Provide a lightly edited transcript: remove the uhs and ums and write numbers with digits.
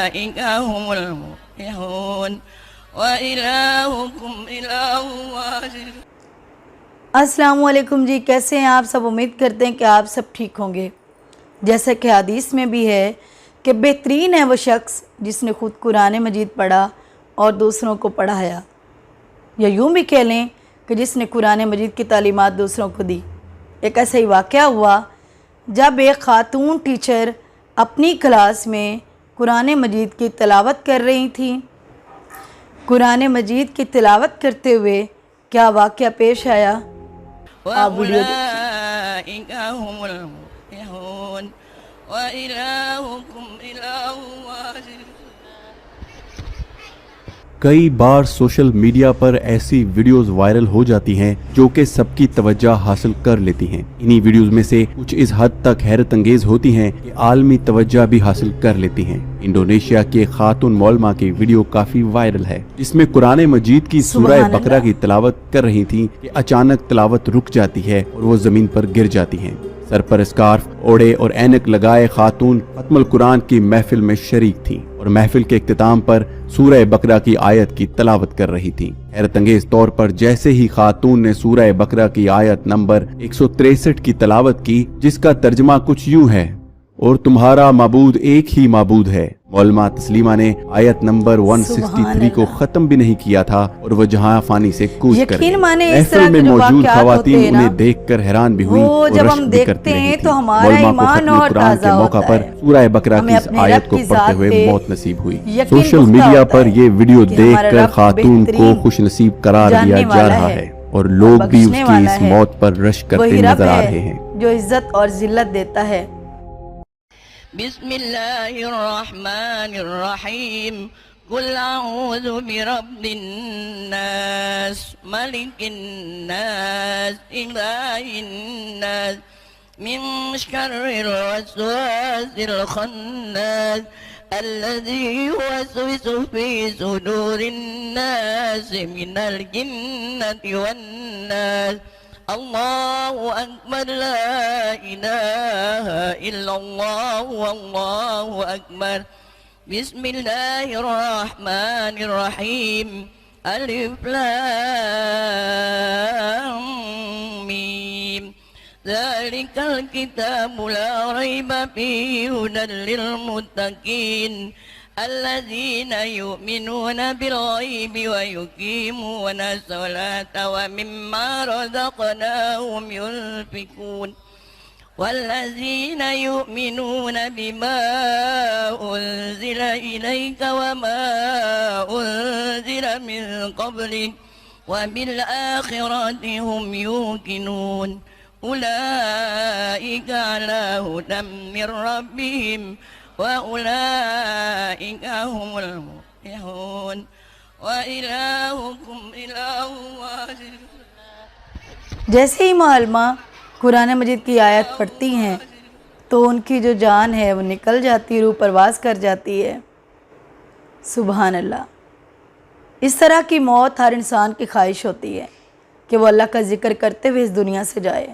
أولئك هم المفلحون وإلهكم إله واحد۔ السلام علیکم جی، کیسے ہیں آپ سب؟ امید کرتے ہیں کہ آپ سب ٹھیک ہوں گے۔ جیسا کہ حدیث میں بھی ہے کہ بہترین ہے وہ شخص جس نے خود قرآن مجید پڑھا اور دوسروں کو پڑھایا، یا یوں بھی کہہ لیں کہ جس نے قرآن مجید کی تعلیمات دوسروں کو دی۔ ایک ایسا ہی واقعہ ہوا جب ایک خاتون ٹیچر اپنی کلاس میں قرآن مجید کی تلاوت کر رہی تھیں۔ قرآن مجید کی تلاوت کرتے ہوئے کیا واقعہ پیش آیا، آپ ویڈیو دیکھیں۔ وأولئك هم المفلحون وإلهكم إله واحد۔ کئی بار سوشل میڈیا پر ایسی ویڈیوز وائرل ہو جاتی ہیں جو کہ سب کی توجہ حاصل کر لیتی ہیں۔ انہی ویڈیوز میں سے کچھ اس حد تک حیرت انگیز ہوتی ہیں کہ عالمی توجہ بھی حاصل کر لیتی ہیں۔ انڈونیشیا کے خاتون مولما کی ویڈیو کافی وائرل ہے، جس میں قرآن مجید کی سورہ بقرہ کی تلاوت کر رہی تھی کہ اچانک تلاوت رک جاتی ہے اور وہ زمین پر گر جاتی ہیں۔ سر پر اسکارف اوڑے اور اینک لگائے خاتون ختم القرآن کی محفل میں شریک تھی اور محفل کے اختتام پر سورہ بقرہ کی آیت کی تلاوت کر رہی تھی۔ حیرت انگیز طور پر جیسے ہی خاتون نے سورہ بقرہ کی آیت نمبر 163 کی تلاوت کی، جس کا ترجمہ کچھ یوں ہے، اور تمہارا معبود ایک ہی معبود ہے، مولما تسلیمہ نے آیت نمبر 163 کو ختم بھی نہیں کیا تھا اور وہ جہاں فانی سے کوچ کر گئی۔ محفل میں موجود خواتین انہیں دیکھ کر حیران بھی ہوئی اور رشک بھی کرتی رہی تھی۔ مولما کو ختم قرآن کے موقع پر سورہ بقرہ کی اس آیت کو پڑھتے ہوئے موت نصیب ہوئی۔ سوشل میڈیا پر یہ ویڈیو دیکھ کر خاتون کو خوش نصیب قرار دیا جا رہا ہے اور لوگ بھی اس کی اس موت پر رشک کرتے نظر آ رہے ہیں۔ جو عزت اور ذلت دیتا ہے۔ بسم اللہ الرحمن الرحیم قل اعوذ برب الناس ملک الناس الہ الناس من شر الوسواس الخناس الذي يوسوس في صدور الناس من الجنة والناس۔ اللہ اکبر، لا الہ الا اللہ واللہ اکبر۔ بسم اللہ الرحمن الرحیم الف لام میم ذلک الکتاب لا ریب فیہ ھدی للمتقین الذين يؤمنون بالغيب ويقيمون الصلاة ومما رزقناهم ينفقون والذين يؤمنون بما أنزل إليك وما أنزل من قبلك وبالآخرة هم يوقنون أولئك على هدى من ربهم وَأُولَئِكَ هُمُ الْمُفْلِحُونَ وَإِلَٰهُكُمْ إِلَٰهٌ وَاحِدٌ۔ جیسے ہی معلمہ قرآن مجید کی آیت پڑھتی ہیں تو ان کی جو جان ہے وہ نکل جاتی، روح پرواز کر جاتی ہے۔ سبحان اللہ۔ اس طرح کی موت ہر انسان کی خواہش ہوتی ہے کہ وہ اللہ کا ذکر کرتے ہوئے اس دنیا سے جائے۔